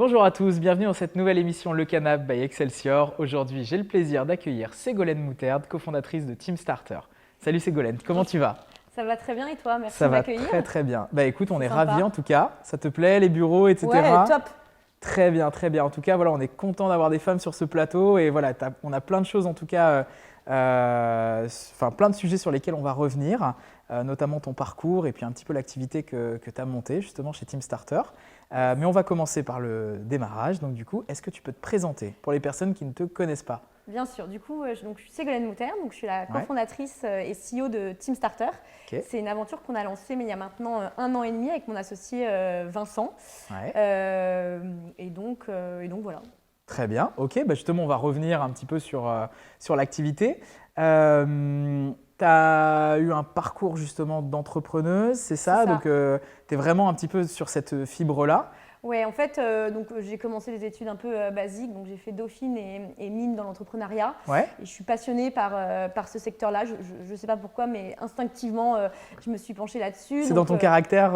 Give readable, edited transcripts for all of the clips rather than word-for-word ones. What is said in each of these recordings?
Bonjour à tous, bienvenue dans cette nouvelle émission Le Canap by Excelsior. Aujourd'hui, j'ai le plaisir d'accueillir Ségolène Moutarde, cofondatrice de Team Starter. Salut Ségolène, comment tu vas? Ça va très bien et toi? Merci Ça de va m'accueillir. très très bien. Bah écoute, on C'est est sympa. ravis en tout cas. Ça te plaît, les bureaux, etc. Ouais, top. Très bien, très bien. En tout cas, voilà, on est content d'avoir des femmes sur ce plateau et voilà, on a plein de choses en tout cas, plein de sujets sur lesquels on va revenir, notamment ton parcours et puis un petit peu l'activité que tu as montée justement chez Team Starter. Mais on va commencer par le démarrage. Donc du coup, est-ce que tu peux te présenter pour les personnes qui ne te connaissent pas? Bien sûr. Du coup, je suis Ségolène Moutarde, donc je suis la Ouais. cofondatrice et CEO de Team Starter. Ok. C'est une aventure qu'on a lancée mais il y a maintenant 1 an et demi avec mon associé Vincent. Ouais. Et donc voilà. Très bien. Ok, bah justement, on va revenir un petit peu sur l'activité. Tu as eu un parcours justement d'entrepreneuse, c'est ça? C'est ça. Donc, tu es vraiment un petit peu sur cette fibre-là. Ouais, en fait, j'ai commencé des études un peu basiques, donc j'ai fait Dauphine et mine dans l'entrepreneuriat. Ouais. Et je suis passionnée par ce secteur-là. Je ne sais pas pourquoi, mais instinctivement, je me suis penchée là-dessus. C'est dans ton caractère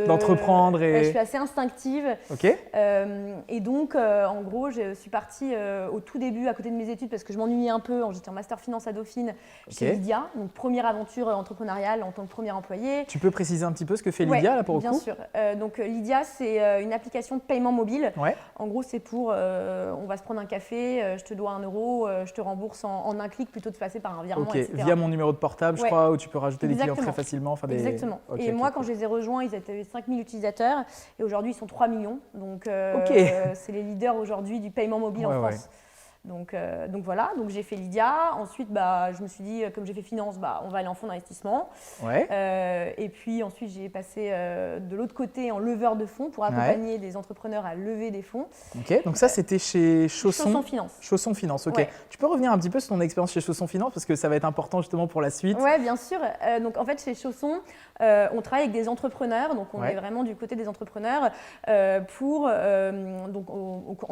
d'entreprendre Ouais, je et… suis assez instinctive. Ok. Et donc, en gros, je suis partie au tout début à côté de mes études parce que je m'ennuyais un peu. J'étais en master finance à Dauphine chez Ok. Lydia, donc première aventure entrepreneuriale en tant que premier employé. Tu peux préciser un petit peu ce que fait Ouais, Lydia là pour le bien coup? sûr. Donc Lydia, c'est une application de paiement mobile. Ouais. En gros, c'est pour on va se prendre un café, je te dois 1 euro, je te rembourse en un clic plutôt que de passer par un virement, Ok. etc. Via mon numéro de portable, je Ouais. crois, où tu peux rajouter des clients Exactement. très facilement. Enfin, Exactement. Ok, Et ok, moi, cool. quand je les ai rejoints, ils étaient 5000 utilisateurs et aujourd'hui, ils sont 3 millions. Donc, Ok. c'est les leaders aujourd'hui du paiement mobile Ouais, en ouais. France. Donc voilà, donc j'ai fait Lydia. Ensuite, je me suis dit, comme j'ai fait finance, on va aller en fonds d'investissement. Ouais. Et puis ensuite, j'ai passé de l'autre côté en leveur de fonds pour accompagner des entrepreneurs à lever des fonds. Ok. Donc ça, c'était chez Chausson Chausson. Finance. Chausson Finance, ok. Ouais. Tu peux revenir un petit peu sur ton expérience chez Chausson Finance parce que ça va être important justement pour la suite. Ouais, bien sûr. Donc en fait, chez Chausson, on travaille avec des entrepreneurs. Donc on Ouais. est vraiment du côté des entrepreneurs en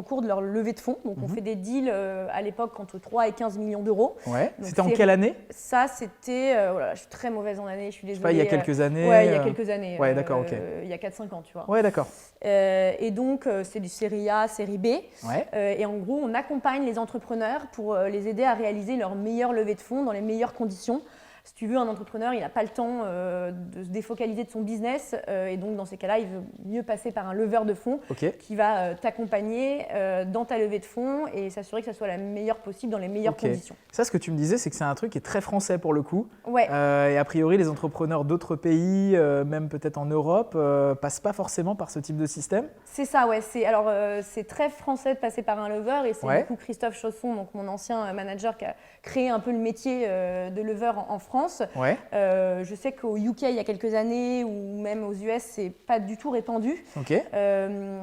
cours de leur levée de fonds. Donc on fait des deals à l'époque entre 3 et 15 millions d'euros. Ouais. Donc, C'était en quelle année? Ça, c'était… voilà, je suis très mauvaise en année, je suis Je sais désolée. pas, il y a quelques années. Ouais, il y a quelques années. Ouais, d'accord, ok. Il y a 4-5 ans, tu vois. Ouais, d'accord. Et donc, c'est du série A, série B. Ouais. Et en gros, on accompagne les entrepreneurs pour les aider à réaliser leur meilleure levée de fonds dans les meilleures conditions. Si tu veux, un entrepreneur, il n'a pas le temps de se défocaliser de son business. Et donc, dans ces cas-là, il veut mieux passer par un leveur de fonds Ok. qui va t'accompagner dans ta levée de fonds et s'assurer que ça soit la meilleure possible dans les meilleures Ok. conditions. Ça, ce que tu me disais, c'est que c'est un truc qui est très français pour le coup. Ouais. Et a priori, les entrepreneurs d'autres pays, même peut-être en Europe, passent pas forcément par ce type de système. C'est ça, ouais. C'est très français de passer par un lever et c'est Ouais. du coup Christophe Chausson, donc mon ancien manager, qui a créé un peu le métier de lever en France. Ouais. Je sais qu'au UK, il y a quelques années, ou même aux US, c'est pas du tout répandu. Ok.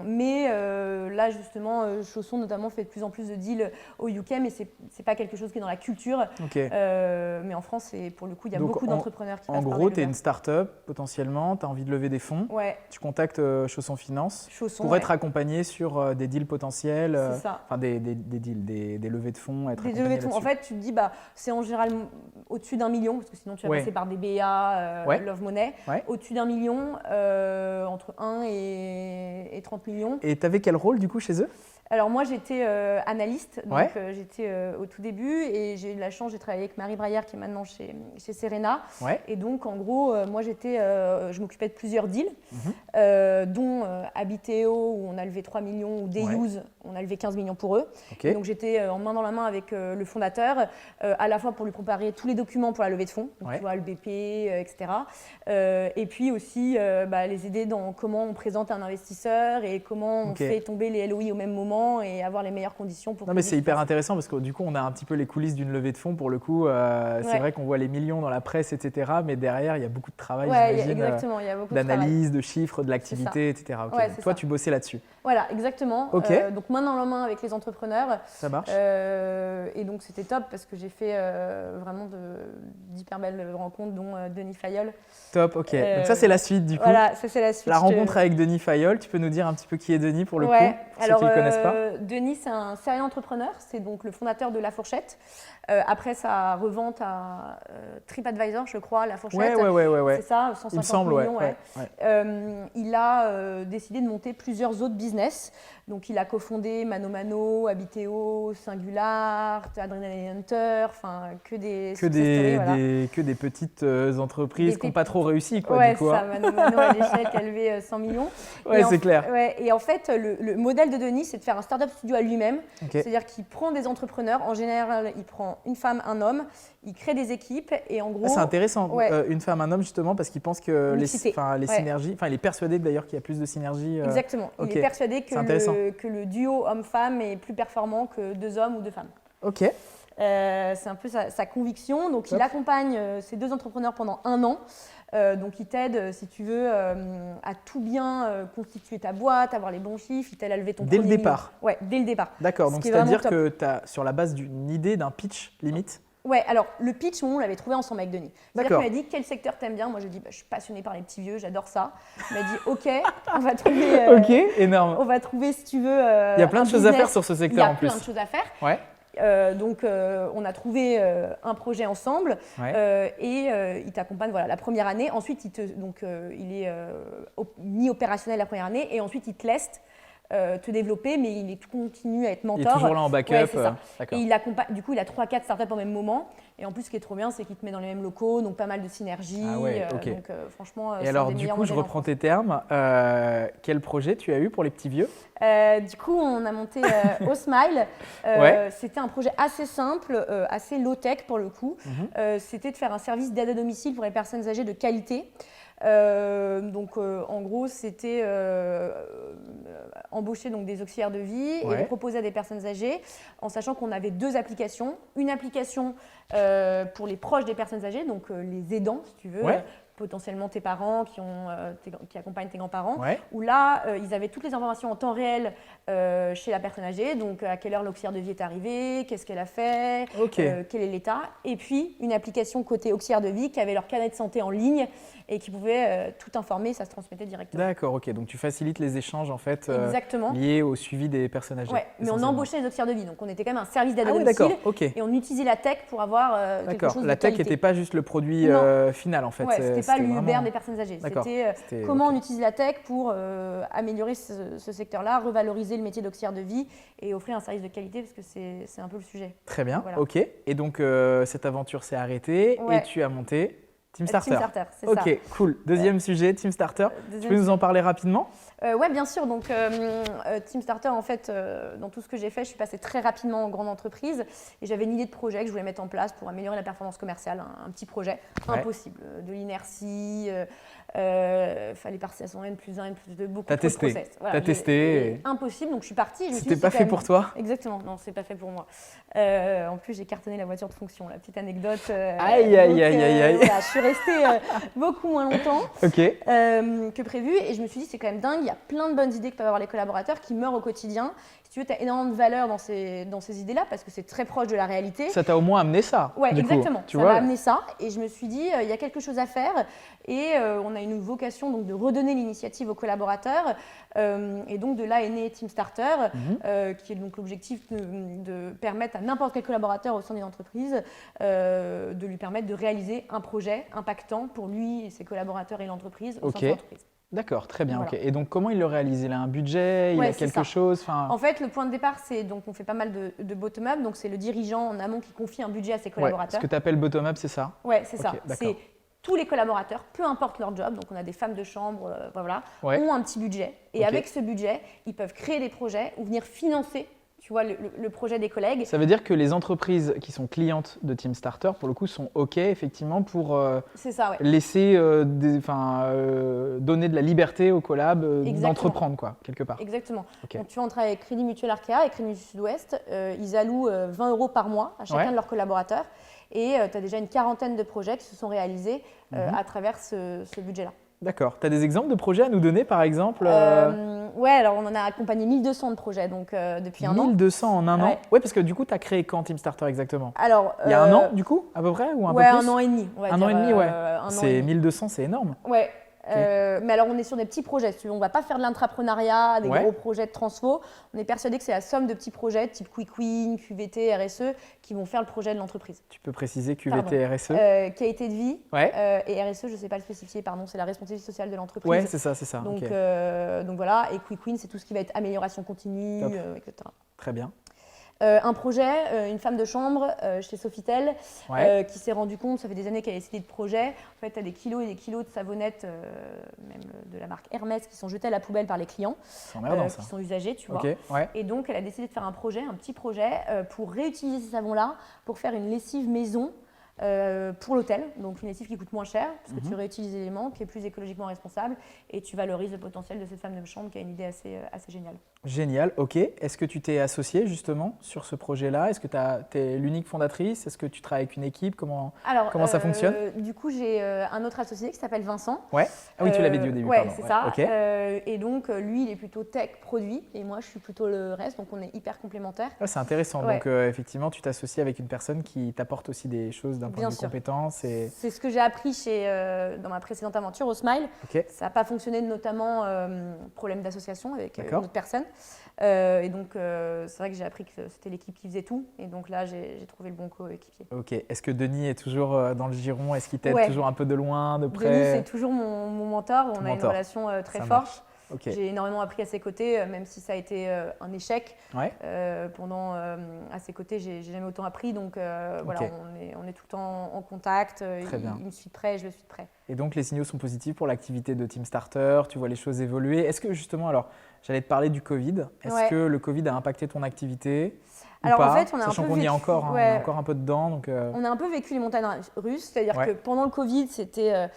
Mais là, justement, Chausson notamment fait de plus en plus de deals au UK, mais c'est pas quelque chose qui est dans la culture. Ok. Mais en France, pour le coup, il y a Donc, beaucoup d'entrepreneurs qui En passent par gros, des tu es levers. une start-up potentiellement, tu as envie de lever des fonds. Ouais, Tu contactes Chausson Finance Chausson, pour ouais. être accompagné sur des deals potentiels, C'est ça. enfin des deals, des levées de fonds, être Des accompagné levées de fonds. En là-dessus. fait, tu te dis, c'est en général au-dessus d'1 million, parce que sinon tu vas Ouais. passer par des BA, Ouais. Love Money. Ouais. Au-dessus d'1 million, entre 1 et 30 millions. Et tu avais quel rôle du coup chez eux? Alors moi, j'étais analyste, donc Ouais. j'étais au tout début et j'ai eu de la chance, j'ai travaillé avec Marie Braillard qui est maintenant chez Serena. Ouais. Et donc en gros, moi je m'occupais de plusieurs deals, dont Habiteo où on a levé 3 millions, ou Deyuse, on a levé 15 millions pour eux. Ok. Et donc j'étais en main dans la main avec le fondateur, à la fois pour lui préparer tous les documents pour la levée de fonds, donc Ouais. tu vois, le BP, etc. Et puis aussi les aider dans comment on présente un investisseur et comment on Ok. fait tomber les LOI au même moment et avoir les meilleures conditions pour… Non mais que c'est les hyper deals intéressant parce que du coup on a un petit peu les coulisses d'une levée de fonds pour le coup. C'est Ouais. vrai qu'on voit les millions dans la presse, etc. Mais derrière il y a beaucoup de travail, Ouais, j'imagine, exactement, il y a beaucoup de travail. d'analyse, de chiffres, de l'activité, etc. Ok. Ouais, Donc c'est toi ça. tu bossais là-dessus. Voilà, exactement. Ok. Donc main dans la main avec les entrepreneurs. Ça marche. Et donc c'était top parce que j'ai fait vraiment super belles rencontres, dont Denis Fayolle. Top, ok. Donc ça, c'est la suite du coup. Voilà, ça c'est la suite. La rencontre avec Denis Fayolle, tu peux nous dire un petit peu qui est Denis pour le coup, alors, ceux qui ne le connaissent pas. Denis, c'est un serial entrepreneur, c'est donc le fondateur de La Fourchette. Après sa revente à TripAdvisor, je crois, La Fourchette. Ouais. C'est ça, 150 Il me semble, millions. Il a décidé de monter plusieurs autres business. Donc, il a cofondé Mano Mano, Habiteo, Singular, Adrenaline Hunter, enfin que des petites entreprises qui n'ont pas trop réussi, quoi. Ouais, du coup, ça, Mano Mano à l'échelle qui a levé 100 millions. Ouais, c'est clair. Et en fait, le modèle de Denis, c'est de faire un startup studio à lui-même. C'est-à-dire qu'il prend des entrepreneurs. En général, il prend une femme, un homme. Il crée des équipes et en gros… c'est intéressant, une femme, un homme, justement, parce qu'il pense que les synergies… Enfin, il est persuadé d'ailleurs qu'il y a plus de synergies. Exactement. Il est persuadé que le duo homme-femme est plus performant que 2 hommes ou 2 femmes. Ok. C'est un peu sa conviction. Donc, il accompagne ces 2 entrepreneurs pendant 1 an. Donc, il t'aide, si tu veux, à tout bien constituer ta boîte, avoir les bons chiffres. Il t'aide à lever ton premier million. Dès le départ. Ouais, dès le départ. D'accord. Donc, c'est-à-dire que tu as, sur la base d'une idée, d'un pitch limite. Ouais, alors le pitch, on l'avait trouvé ensemble avec Denis. C'est-à-dire qu'il m'a dit quel secteur t'aimes bien. Moi, je lui ai dit je suis passionnée par les petits vieux, j'adore ça. Il m'a dit ok, on va trouver. Ok, énorme. On va trouver si tu veux. Il y a plein de choses à faire sur ce secteur en plus. Il y a plein de choses à faire. Ouais. Donc, on a trouvé un projet ensemble et il t'accompagne la première année. Ensuite, il est mis opérationnel la première année et ensuite, il te laisse te développer, mais il continue à être mentor. Il est toujours là en backup. Ouais, c'est ça. Et il accompagne, du coup, il a 3-4 startups au même moment. Et en plus, ce qui est trop bien, c'est qu'il te met dans les mêmes locaux, donc pas mal de synergie. Ah ouais, ok. Donc, franchement, et alors, du coup, je reprends tes termes. Quel projet tu as eu pour les petits vieux ? Du coup, on a monté Osmile. C'était un projet assez simple, assez low-tech pour le coup. C'était de faire un service d'aide à domicile pour les personnes âgées de qualité. En gros, c'était embaucher donc des auxiliaires de vie et les proposer à des personnes âgées, en sachant qu'on avait 2 applications. Une application pour les proches des personnes âgées, donc les aidants, si tu veux. Potentiellement tes parents qui accompagnent tes grands-parents, où là, ils avaient toutes les informations en temps réel chez la personne âgée, donc à quelle heure l'auxiliaire de vie est arrivé, qu'est-ce qu'elle a fait, quel est l'état, et puis une application côté auxiliaire de vie qui avait leur carnet de santé en ligne et qui pouvait tout informer, ça se transmettait directement. D'accord, ok, donc tu facilites les échanges en fait Exactement. liés au suivi des personnes âgées. Ouais, mais on embauchait les auxiliaires de vie, donc on était quand même un service d'aide à domicile, d'accord, et on utilisait la tech pour avoir quelque chose de la tech qualité. n'était pas juste le produit final en fait. C'était pas l'Uber des personnes âgées. C'était comment on utilise la tech pour améliorer ce secteur-là, revaloriser le métier d'auxiliaire de vie et offrir un service de qualité parce que c'est un peu le sujet. Très bien, ok. Et donc cette aventure s'est arrêtée et tu as monté Team Starter. Team Starter, c'est ça. Ok, cool. Deuxième sujet, Team Starter. Tu peux nous en parler rapidement ? Oui, bien sûr. Donc, Team Starter, en fait, dans tout ce que j'ai fait, je suis passée très rapidement en grande entreprise et j'avais une idée de projet que je voulais mettre en place pour améliorer la performance commerciale. Un petit projet impossible. De l'inertie, fallait passer à son N+1, N+2, beaucoup de process. T'as testé. Impossible, donc je suis partie. C'était pas fait pour toi ? Exactement, non, c'est pas fait pour moi. En plus, j'ai cartonné la voiture de fonction, la petite anecdote. Aïe. Voilà, je suis restée beaucoup moins longtemps que prévu et je me suis dit, c'est quand même dingue, il y a plein de bonnes idées que peuvent avoir les collaborateurs qui meurent au quotidien. Si tu veux, tu as énormément de valeur dans ces idées-là parce que c'est très proche de la réalité. Ça t'a au moins amené ça. Oui, exactement. Ça m'a amené ça et je me suis dit, il y a quelque chose à faire et on a une vocation donc, de redonner l'initiative aux collaborateurs et donc de là est né Team Starter qui est donc l'objectif de permettre à n'importe quel collaborateur au sein d'une entreprise de lui permettre de réaliser un projet impactant pour lui et ses collaborateurs et l'entreprise au sein de l'entreprise. D'accord, très bien. Voilà. Okay. Et donc, comment il le réalise ? Il a un budget, il a quelque chose En fait, le point de départ, c'est donc on fait pas mal de bottom-up. Donc, c'est le dirigeant en amont qui confie un budget à ses collaborateurs. Ce que tu appelles bottom-up, c'est ça ? Oui, c'est ça. C'est tous les collaborateurs, peu importe leur job, donc on a des femmes de chambre, ont un petit budget. Et avec ce budget, ils peuvent créer des projets ou venir financer tu vois, le projet des collègues. Ça veut dire que les entreprises qui sont clientes de Team Starter, pour le coup, sont OK effectivement pour laisser donner de la liberté aux collabs d'entreprendre, quoi, quelque part. Exactement. Donc, tu vois, on travaille avec Crédit Mutuel Arkea et Crédit Mutuel Sud-Ouest. Ils allouent 20 € par mois à chacun de leurs collaborateurs. Et tu as déjà une quarantaine de projets qui se sont réalisés à travers ce budget-là. D'accord. Tu as des exemples de projets à nous donner, par exemple Ouais, alors on en a accompagné 1200 de projets donc, depuis un an. 1200 en un an? Ouais. Oui, parce que du coup, tu as créé quand Teamstarter exactement? Alors, Il y a un an, du coup, à peu près, ou un ouais, peu plus? un an et demi, on va Un dire. an et demi, ouais. Un an et C'est demi. 1200, c'est énorme. Ouais. Mais alors on est sur des petits projets, si tu veux. On ne va pas faire de l'intrapreneuriat, des Ouais. gros projets de transfo. On est persuadé que c'est la somme de petits projets type Quick Win, QVT, RSE qui vont faire le projet de l'entreprise. Tu peux préciser QVT, RSE? Qualité de vie, Ouais. et RSE, je ne sais pas le spécifier, pardon, c'est la responsabilité sociale de l'entreprise. Ouais, c'est ça, c'est ça. Donc, Ok. donc voilà, et Quick Win, c'est tout ce qui va être amélioration continue, Top. etc. Très bien. Un projet, une femme de chambre chez Sofitel Ouais. qui s'est rendu compte, ça fait des années qu'elle a essayé de projet. En fait, tu as des kilos et des kilos de savonnettes, même de la marque Hermès, qui sont jetées à la poubelle par les clients, C'est emmerdant, ça. qui sont usagés, tu vois. Ok, ouais. Et donc, elle a décidé de faire un petit projet pour réutiliser ces savons-là, pour faire une lessive maison pour l'hôtel. Donc, une lessive qui coûte moins cher, parce que tu réutilises les éléments, qui est plus écologiquement responsable, et tu valorises le potentiel de cette femme de chambre qui a une idée assez géniale. Génial, ok. Est-ce que tu t'es associée justement sur ce projet-là? Est-ce que tu es l'unique fondatrice? Est-ce que tu travailles avec une équipe? Comment ça fonctionne? Du coup, j'ai un autre associé qui s'appelle Vincent. Ouais. Ah oui, tu l'avais dit au début. Ouais, pardon. c'est ça. Ok. Et donc, lui, il est plutôt tech, produit, et moi, je suis plutôt le reste, donc on est hyper complémentaires. Ouais, c'est intéressant. Ouais. Donc effectivement, tu t'associes avec une personne qui t'apporte aussi des choses d'un point Bien de vue sûr. compétences. Et... C'est ce que j'ai appris dans ma précédente aventure au Smile. Ok. Ça n'a pas fonctionné, notamment problème d'association avec une D'accord. autre personne. Et donc, c'est vrai que j'ai appris que c'était l'équipe qui faisait tout. Et donc là, j'ai trouvé le bon coéquipier. Ok. Est-ce que Denis est toujours dans le giron? Est-ce qu'il t'aide Ouais. toujours un peu de loin, de près? Denis, c'est toujours mon mentor. On a une mentor. relation très Ça forte. marche. Ok. J'ai énormément appris à ses côtés, même si ça a été un échec. Ouais. À ses côtés, j'ai jamais autant appris. Donc voilà, Ok. on est tout le temps en contact. Très bien. Il me suit de près, je le suis de près. Et donc les signaux sont positifs pour l'activité de Teamstarter, tu vois les choses évoluer. Est-ce que justement, alors j'allais te parler du Covid, est-ce Ouais. que le Covid a impacté ton activité ou Alors pas? en fait, on a Sachant un peu qu'on y est vécu, encore, hein, on est encore un peu dedans. Donc, on a un peu vécu les montagnes russes, c'est-à-dire Ouais. que pendant le Covid, c'était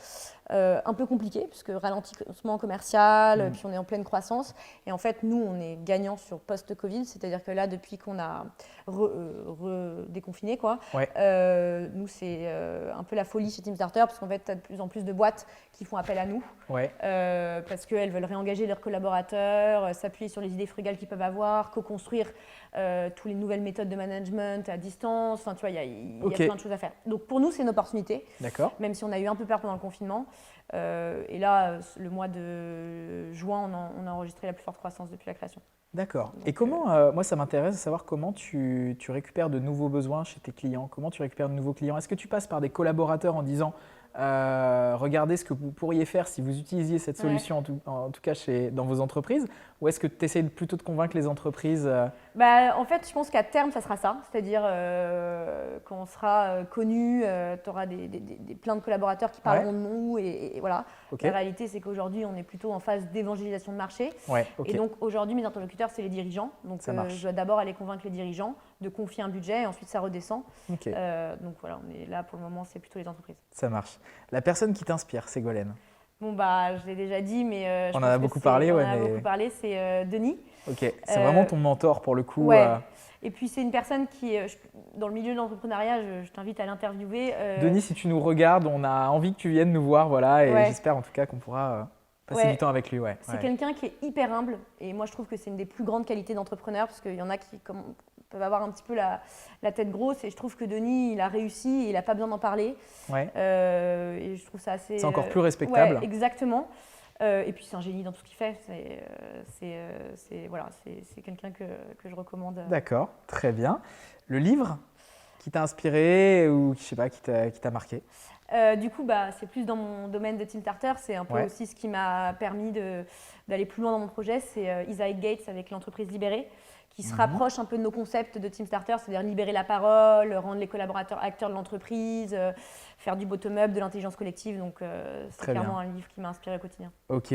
un peu compliqué, puisque ralentissement commercial, puis on est en pleine croissance. Et en fait, nous, on est gagnant sur post-Covid, c'est-à-dire que là, depuis qu'on a redéconfiné, Ouais. nous, c'est un peu la folie chez Teamstarter, parce qu'en fait, tu as de plus en plus de boîtes qui font appel à nous, Ouais. parce qu'elles veulent réengager leurs collaborateurs, s'appuyer sur les idées frugales qu'ils peuvent avoir, co-construire toutes les nouvelles méthodes de management à distance. Enfin, tu vois, il y a Ok. plein de choses à faire. Donc, pour nous, c'est une opportunité, D'accord. même si on a eu un peu peur pendant le confinement. Et là, le mois de juin, on a enregistré la plus forte croissance depuis la création. D'accord. Donc, Et comment, moi ça m'intéresse de savoir comment tu récupères de nouveaux besoins chez tes clients, comment tu récupères de nouveaux clients. Est-ce que tu passes par des collaborateurs en disant regardez ce que vous pourriez faire si vous utilisiez cette solution en tout cas dans vos entreprises, ou est-ce que tu essaies plutôt de convaincre les entreprises En fait, je pense qu'à terme, ça sera ça. C'est-à-dire, quand on sera connu, tu auras plein de collaborateurs qui parleront de nous. Et voilà. Ok. La réalité, c'est qu'aujourd'hui, on est plutôt en phase d'évangélisation de marché. Ouais, ok. Et donc, aujourd'hui, mes interlocuteurs, c'est les dirigeants. Donc, Ça marche. je dois d'abord aller convaincre les dirigeants de confier un budget et ensuite, ça redescend. Ok. Donc, voilà, on est là pour le moment, c'est plutôt les entreprises. Ça marche. La personne qui t'inspire, Ségolène. Bon, je l'ai déjà dit, mais On en a beaucoup parlé, c'est Denis. Ok. C'est vraiment ton mentor pour le coup. Ouais. Et puis, c'est une personne qui, dans le milieu de l'entrepreneuriat, je t'invite à l'interviewer. Denis, si tu nous regardes, on a envie que tu viennes nous voir, voilà, et j'espère en tout cas qu'on pourra passer du temps avec lui. Ouais. C'est quelqu'un qui est hyper humble, et moi je trouve que c'est une des plus grandes qualités d'entrepreneur, parce qu'il y en a qui peuvent avoir un petit peu la tête grosse, et je trouve que Denis, il a réussi, et il n'a pas besoin d'en parler. Ouais. Et je trouve ça assez... C'est encore plus respectable. Ouais, exactement. Et puis c'est un génie dans tout ce qu'il fait. C'est quelqu'un que je recommande. D'accord, très bien. Le livre qui t'a inspiré ou je sais pas, qui t'a marqué? Du coup, c'est plus dans mon domaine de Teamstarter. C'est un peu aussi ce qui m'a permis d'aller plus loin dans mon projet. C'est Isaac Gates avec l'entreprise libérée, qui se rapproche un peu de nos concepts de Teamstarter, c'est-à-dire libérer la parole, rendre les collaborateurs acteurs de l'entreprise, faire du bottom-up, de l'intelligence collective. Donc, c'est clairement un livre qui m'a inspiré au quotidien. Ok.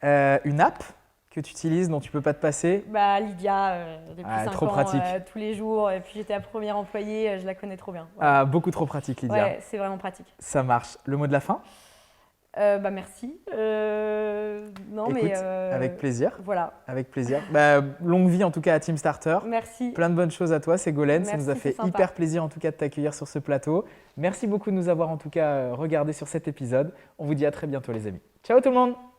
Une app que tu utilises, dont tu peux pas te passer? Lydia, depuis 5 trop ans, pratique. tous les jours. Et puis j'étais la première employée, je la connais trop bien. Voilà. Beaucoup trop pratique, Lydia. Ouais, c'est vraiment pratique. Ça marche. Le mot de la fin? Merci. Non, Écoute, mais avec plaisir. voilà. Avec plaisir. Longue vie en tout cas à Team Starter. Merci. Plein de bonnes choses à toi, Ségolène. Ça nous a Merci, c'est fait sympa. hyper plaisir en tout cas de t'accueillir sur ce plateau. Merci beaucoup de nous avoir en tout cas regardé sur cet épisode. On vous dit à très bientôt les amis. Ciao tout le monde!